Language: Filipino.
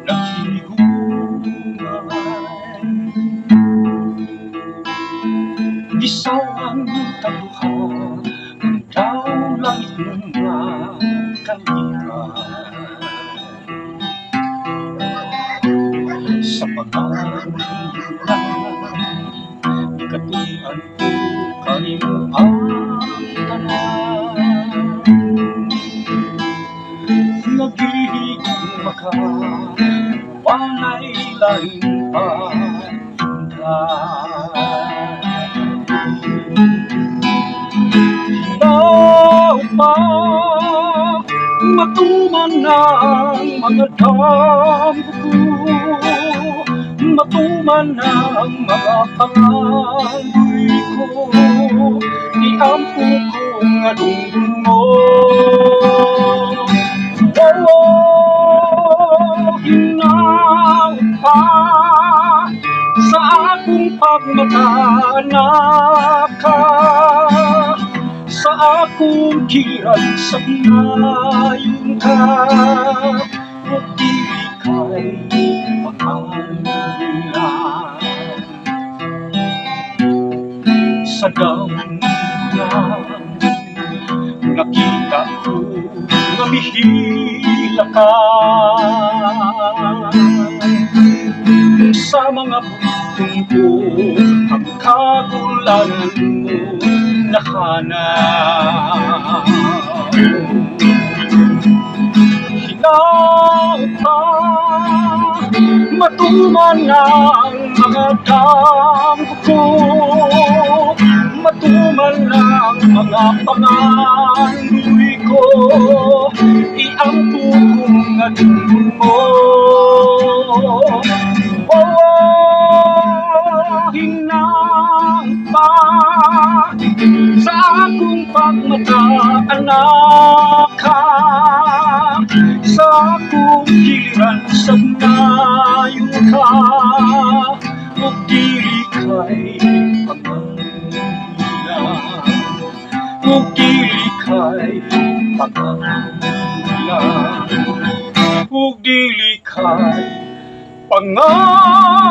naghihunay. Gisawan taluhan ng daw langit ng kalihan. Sa pagkakulihan, ikatuyan ko kanino ang tanan. Naghihigong maka, walay laing pahindan. Hinaw pa, matuman ang mga damgo ko, matuman ang mga pangandoy ko, iampo ko nga dungdung mo. Hinaw pa sa akong pagmatanak ka, sa akong kiran sa pinayon ka, o dili kay pangalan. Sa damunan nakita ko nga mihila ka, sa mga buntong ko ang kagulanan mo nahanap. Hinaw pa, matuman ang mga damgo ko, matuman ang mga pangandoy ko, iampo ko nga dungdung mo. Hinaw pa sa akong pagmataanak ka, sa akong giliran sa nayon ka, o dili kay pangalan, o dili kay pangalan, o dili kay pangalan.